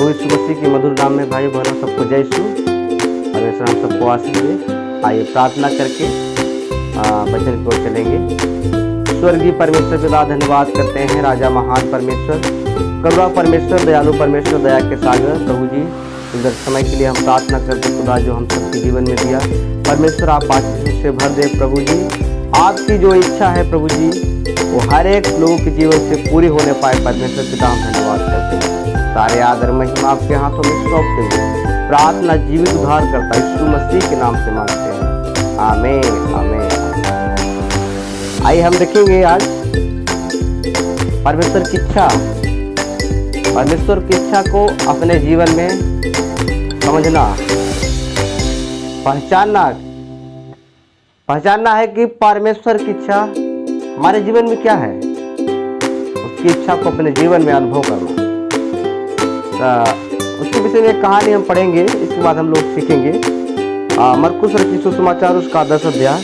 प्रभु यीशु मसीह के मधुर नाम में भाई बहनों सबको जय यीशु। परमेश्वर हम सबको आशीष दे। आइए प्रार्थना करके वचन की ओर चलेंगे। स्वर्गीय परमेश्वर पिता धन्यवाद करते हैं, राजा महान परमेश्वर, करुणा परमेश्वर, दयालु परमेश्वर, दया के सागर प्रभु जी, सुंदर समय के लिए हम प्रार्थना करते खुदा जो हम सबके जीवन में दिया। परमेश्वर आप आशीष से भर दे प्रभु जी। आपकी जो इच्छा है प्रभु जी वो हर एक लोगों के जीवन से पूरी होने पाए। परमेश्वर पिता हम धन्यवाद करते हैं। सारे आदर महिमा आपके हाथों में सौंपते हुए प्रार्थना जीवित उद्धार करता यीशु मसीह के नाम से मांगते हैं, आमीन आमीन। आइए हम देखेंगे आज परमेश्वर की इच्छा। परमेश्वर की इच्छा को अपने जीवन में समझना, पहचानना है कि परमेश्वर की इच्छा हमारे जीवन में क्या है, उसकी इच्छा को अपने जीवन में अनुभव करना। उसके विषय में एक कहानी हम पढ़ेंगे, इसके बाद हम लोग सीखेंगे। मरकुस रचित सुसमाचार उसका 10 अध्याय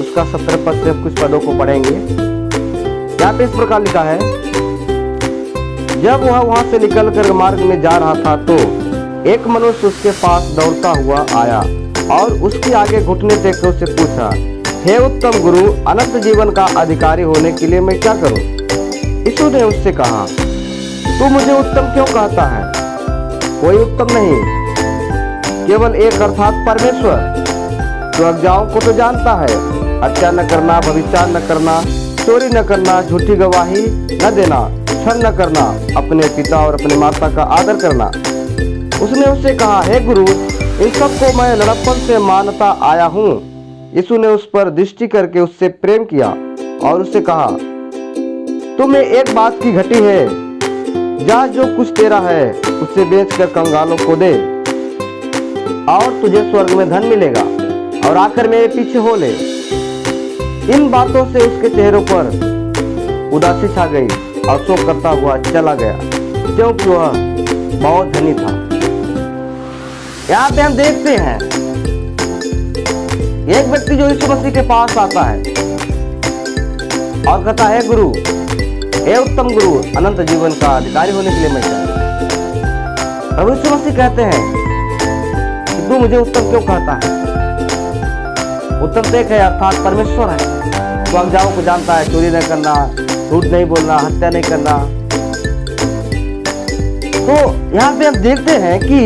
उसका 17 पद से कुछ पदों को पढ़ेंगे। यहाँ पे इस प्रकार लिखा है, जब वह वहां से निकलकर मार्ग में जा रहा था तो एक मनुष्य उसके पास दौड़ता हुआ आया और उसके आगे घुटने टेक उससे पूछा, हे उत्तम गुरु, अनंत जीवन का अधिकारी होने के लिए मैं क्या करूं? यीशु ने उससे कहा, तू मुझे उत्तम क्यों कहता है? कोई उत्तम नहीं, केवल एक अर्थात परमेश्वर। तू आज्ञाओं को तो जानता है, हत्या न करना, व्यभिचार न करना, चोरी न करना, झूठी गवाही न देना, छल न करना, अपने पिता और अपने माता का आदर करना। उसने उससे कहा, हे गुरु, इन सबको मैं लड़कपन से मानता आया हूँ। यीशु ने उस पर दृष्टि करके उससे प्रेम किया और उससे कहा, तुम्हें एक बात की घटी है, जा जो कुछ तेरा है उसे बेचकर कंगालों को दे और तुझे स्वर्ग में धन मिलेगा, और आकर मेरे पीछे हो ले। इन बातों से उसके चेहरों पर उदासी छा गई और शोक करता हुआ चला गया, क्योंकि वह बहुत धनी था। यहाँ पे हम देखते हैं एक व्यक्ति जो यीशु मसीह के पास आता है और कहता है, गुरु, हे उत्तम गुरु, अनंत जीवन का अधिकारी होने के लिए मैं चाहता हूं। प्रभु यीशु मसीह कहते हैं कि तू मुझे उत्तम क्यों कहता है? उत्तम तो एक है, अर्थात परमेश्वर है। तू आज्ञाओं को जानता है, चोरी नहीं करना, झूठ नहीं बोलना, हत्या नहीं करना। तो यहाँ पे हम देखते हैं कि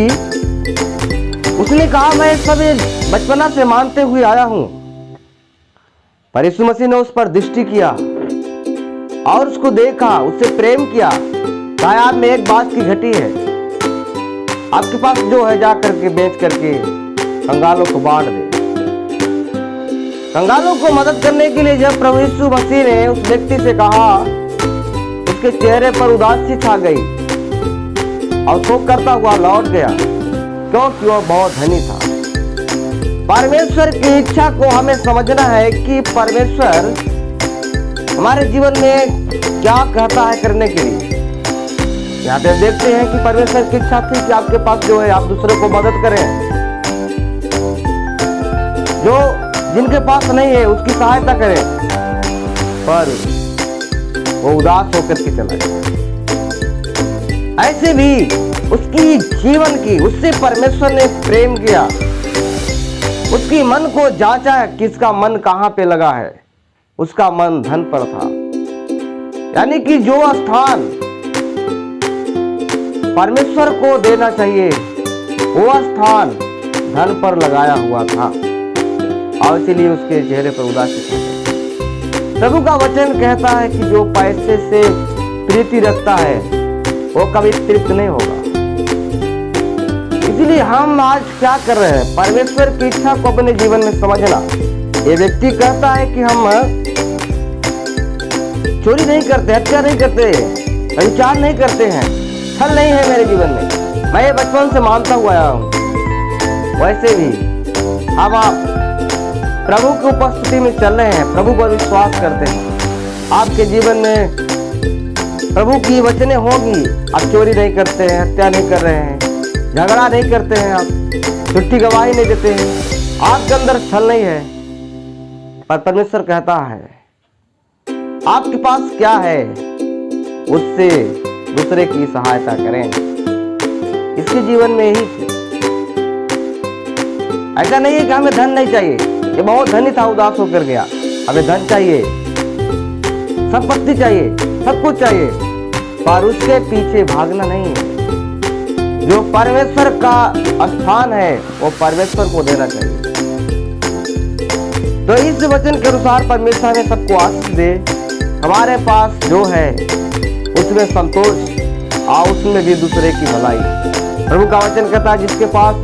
उसने कहा, मैं सब बचपना से मानते हुए आया हूं। पर यीशु मसीह ने उस पर दृष्टि किया और उसको देखा, उससे प्रेम किया। कहा, आप में एक बात की घटी है, आपके पास जो है जा करके बेच करके कंगालों को बांट दे। कंगालों को मदद करने के लिए जब प्रभु यीशु मसीह ने उस व्यक्ति से कहा, उसके चेहरे पर उदासी छा गई और शोक करता हुआ लौट गया, क्योंकि वह बहुत धनी था। परमेश्वर की इच्छा को हमें समझना है कि परमेश्वर हमारे जीवन में क्या कहता है करने के लिए। यहाँ पे देखते हैं कि परमेश्वर की इच्छा थी कि आपके पास जो है आप दूसरों को मदद करें, जो जिनके पास नहीं है उसकी सहायता करें, पर वो उदास होकर के चला गया। ऐसे भी उसकी जीवन की उससे परमेश्वर ने प्रेम किया, उसकी मन को जांचा कि इसका मन कहां पे लगा है। उसका मन धन पर था, यानी कि जो स्थान परमेश्वर को देना चाहिए वो स्थान धन पर लगाया हुआ था, और इसलिए उसके चेहरे पर उदासी थी। प्रभु का वचन कहता है कि जो पैसे से प्रीति रखता है वो कभी तृप्त नहीं होगा। इसलिए हम आज क्या कर रहे हैं, परमेश्वर की इच्छा को अपने जीवन में समझना। ये व्यक्ति कहता है कि हम चोरी नहीं करते, हत्या नहीं करते, व्यभिचार नहीं करते हैं, छल नहीं है मेरे जीवन में, मैं ये बचपन से मानता हुआ आया हूँ। वैसे भी अब आप प्रभु की उपस्थिति में चल रहे हैं, प्रभु पर विश्वास करते हैं, आपके जीवन में प्रभु की वचनें होगी। आप चोरी नहीं करते हैं, हत्या नहीं कर रहे हैं, झगड़ा नहीं करते हैं, आप झूठी गवाही नहीं देते हैं, आपके अंदर छल नहीं है। पर परमेश्वर कहता है आपके पास क्या है उससे दूसरे की सहायता करें। इसके जीवन में यही थी। ऐसा नहीं है कि हमें धन नहीं चाहिए, ये बहुत धनी था, उदास होकर गया। हमें धन चाहिए, संपत्ति चाहिए, सब कुछ चाहिए, पर उसके पीछे भागना नहीं है। जो परमेश्वर का स्थान है वो परमेश्वर को देना चाहिए। तो इस वचन के अनुसार परमेश्वर ने सबको आशीष दे, हमारे पास जो है उसमें संतोष और उसमें भी दूसरे की भलाई। प्रभु का वचन कहता है जिसके पास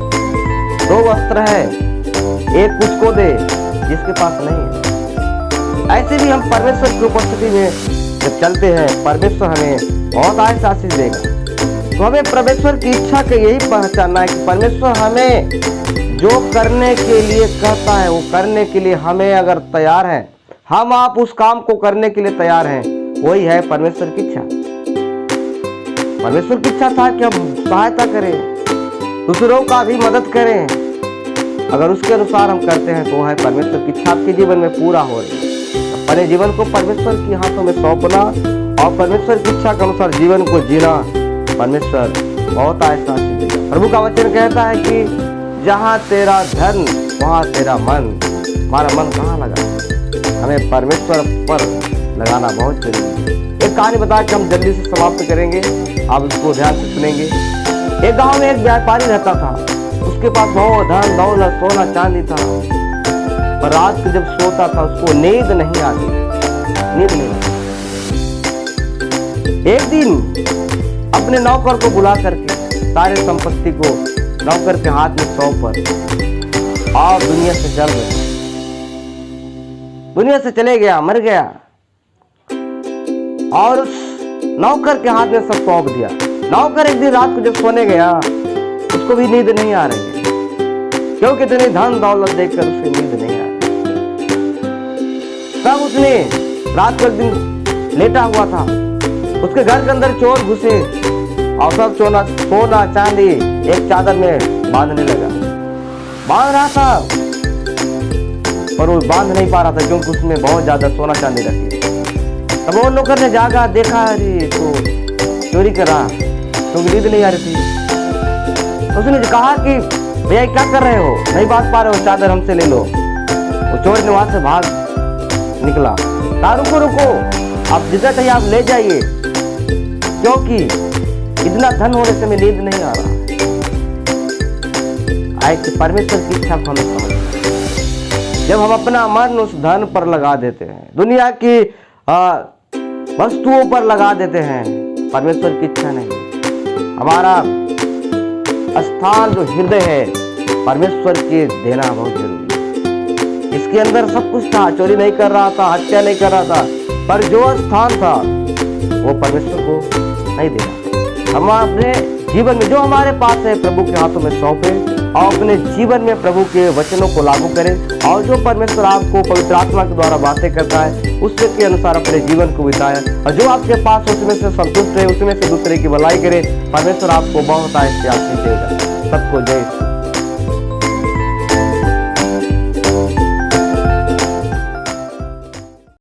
2 वस्त्र है, एक उसको दे जिसके पास नहीं है। ऐसे भी हम परमेश्वर की उपस्थिति में जब चलते हैं, परमेश्वर हमें बहुत आशीष देगा। तो हमें परमेश्वर की इच्छा का यही पहचानना है कि परमेश्वर हमें जो करने के लिए कहता है वो करने के लिए हमें अगर तैयार है, हम आप उस काम को करने के लिए तैयार हैं, वही है परमेश्वर की इच्छा। परमेश्वर की इच्छा था कि हम सहायता करें, दूसरों का भी मदद करें। अगर उसके अनुसार हम करते हैं तो वह है परमेश्वर की इच्छा आपके जीवन में पूरा हो रही है। अपने जीवन को परमेश्वर के हाथों में सौंपना और परमेश्वर की इच्छा के अनुसार जीवन को जीना, परमेश्वर बहुत आशीष देगा। प्रभु का वचन कहता है कि जहाँ तेरा धन वहाँ तेरा मन। हमारा मन कहाँ लगा? हमें परमेश्वर पर लगाना बहुत जरूरी है। एक कहानी बता के हम जल्दी से समाप्त करेंगे, आप उसको ध्यान से सुनेंगे। एक गांव में एक व्यापारी रहता था, उसके पास बहुत धन दौलत सोना चांदी था, पर रात को जब सोता था उसको नींद नहीं आती, नींद नहीं। एक दिन अपने नौकर को बुला करके सारे संपत्ति को नौकर के हाथ में सौंप कर और दुनिया से चल गया, दुनिया से चले गया, मर गया। और उस नौकर के हाथ में सब सौंप दिया। नौकर एक दिन रात को जब सोने गया, उसको भी नींद नहीं आ रही है, क्योंकि इतनी धन दौलत देखकर उसे नींद नहीं आ रही। तब उसने रात को एक दिन लेटा हुआ था, उसके घर के अंदर चोर घुसे और सब सोना चांदी एक चादर में बांधने लगा। बांध रहा था पर वो बांध नहीं पा रहा था, क्योंकि उसमें बहुत ज्यादा सोना चांदी रखी। तब वो नौकर ने जागा, देखा अरे तो चोरी कर रहा, क्योंकि नींद नहीं आ रही थी। उसने कहा कि भैया क्या कर रहे हो, नहीं बांध पा रहे हो, चादर हमसे ले लो। वो चोर ने वहां से भाग निकला। कहा रुको रुको, आप जितना चाहिए आप ले जाइए, क्योंकि इतना धन होने से मैं नींद नहीं आ रहा। ऐसे परमेश्वर की इच्छा को हमें समझना। जब हम अपना मन उस धन पर लगा देते हैं, दुनिया की वस्तुओं पर लगा देते हैं, परमेश्वर की इच्छा नहीं। हमारा स्थान जो हृदय है परमेश्वर के देना बहुत जरूरी है। इसके अंदर सब कुछ था, चोरी नहीं कर रहा था, हत्या नहीं कर रहा था, पर जो स्थान था वो परमेश्वर को नहीं देना। हम अपने जीवन में जो हमारे पास है प्रभु के हाथों में सौंपे और अपने जीवन में प्रभु के वचनों को लागू करें, और जो परमेश्वर आपको पवित्र आत्मा के द्वारा बातें करता है उसके के अनुसार अपने जीवन को बिताएं, और जो आपके पास उसमें से संतुष्ट है उसमें से दूसरे की भलाई करें। परमेश्वर आपको बहुत आशीष देगा। सबको जय।